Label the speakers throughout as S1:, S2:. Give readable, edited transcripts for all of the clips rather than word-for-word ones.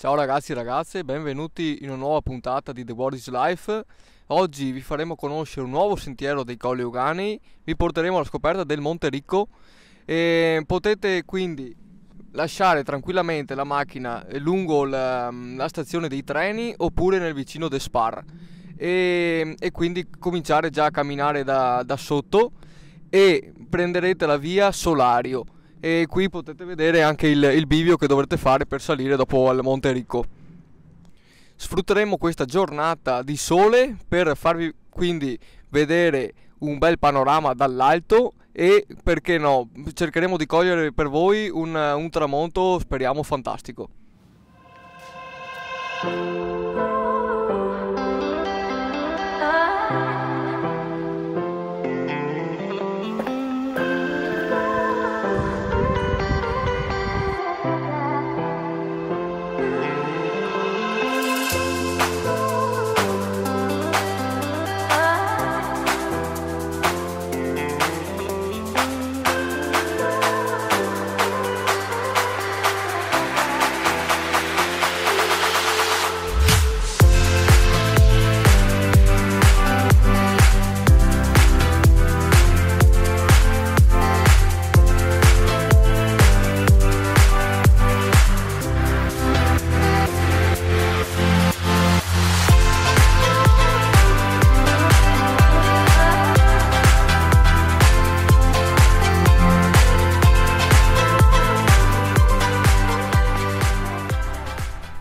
S1: Ciao ragazzi e ragazze, benvenuti in una nuova puntata di The World is Life. Oggi vi faremo conoscere un nuovo sentiero dei Colli Euganei, vi porteremo alla scoperta del Monte Ricco e potete quindi lasciare tranquillamente la macchina lungo la stazione dei treni oppure nel vicino de Spar e quindi cominciare già a camminare da sotto e prenderete la via Solario. E qui potete vedere anche il bivio che dovrete fare per salire dopo al Monte Ricco. Sfrutteremo questa giornata di sole per farvi quindi vedere un bel panorama dall'alto e, perché no, cercheremo di cogliere per voi un tramonto, speriamo, fantastico.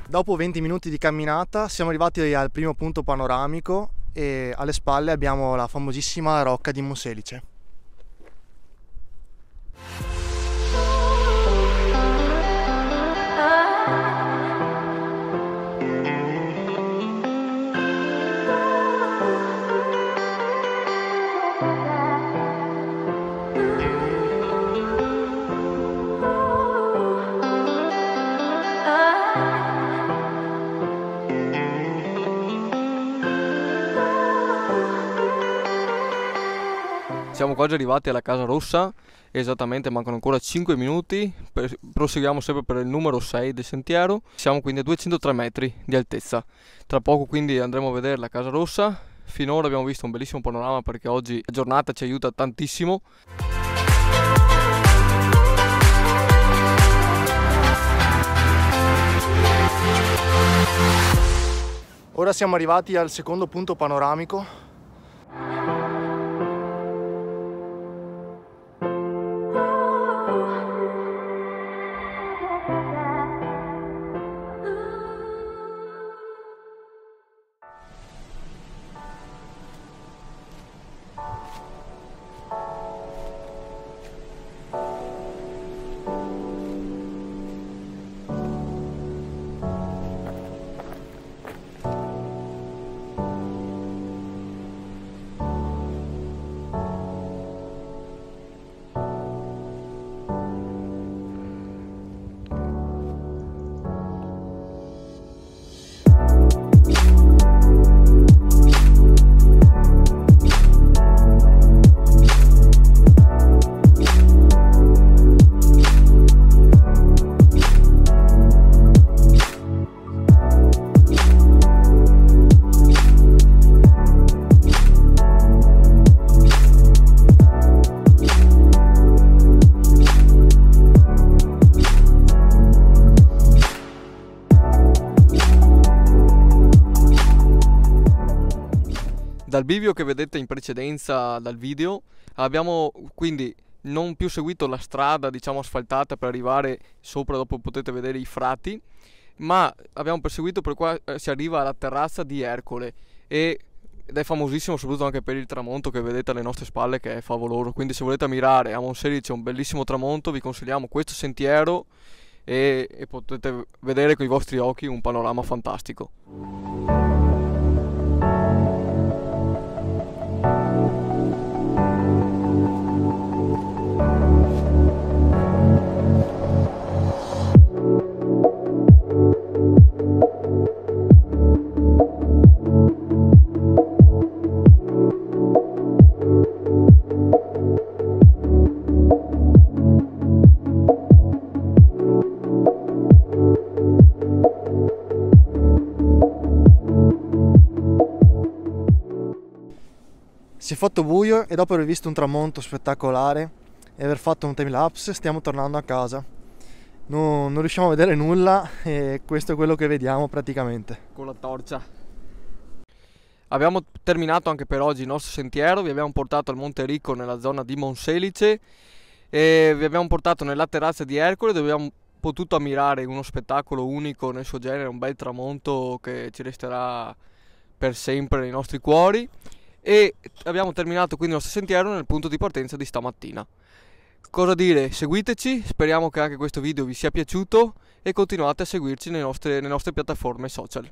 S2: Dopo 20 minuti di camminata siamo arrivati al primo punto panoramico e alle spalle abbiamo la famosissima Rocca di Monselice.
S1: Siamo quasi arrivati alla Casa Rossa, esattamente mancano ancora 5 minuti, proseguiamo sempre per il numero 6 del sentiero, siamo quindi a 203 metri di altezza. Tra poco quindi andremo a vedere la Casa Rossa. Finora abbiamo visto un bellissimo panorama perché oggi la giornata ci aiuta tantissimo.
S2: Ora siamo arrivati al secondo punto panoramico.
S1: Dal bivio che vedete in precedenza dal video abbiamo quindi non più seguito la strada, diciamo, asfaltata per arrivare sopra, dopo potete vedere i frati, ma abbiamo perseguito per qua, si arriva alla terrazza di Ercole ed è famosissimo soprattutto anche per il tramonto che vedete alle nostre spalle, che è favoloso. Quindi se volete ammirare a Monselice un bellissimo tramonto vi consigliamo questo sentiero e potete vedere con i vostri occhi un panorama fantastico.
S2: Si è fatto buio e dopo aver visto un tramonto spettacolare e aver fatto un time lapse stiamo tornando a casa. Non riusciamo a vedere nulla e questo è quello che vediamo praticamente.
S1: Con la torcia. Abbiamo terminato anche per oggi il nostro sentiero, vi abbiamo portato al Monte Ricco nella zona di Monselice e vi abbiamo portato nella terrazza di Ercole dove abbiamo potuto ammirare uno spettacolo unico nel suo genere, un bel tramonto che ci resterà per sempre nei nostri cuori. E abbiamo terminato quindi il nostro sentiero nel punto di partenza di stamattina. Cosa dire? Seguiteci, speriamo che anche questo video vi sia piaciuto e continuate a seguirci nelle nostre piattaforme social.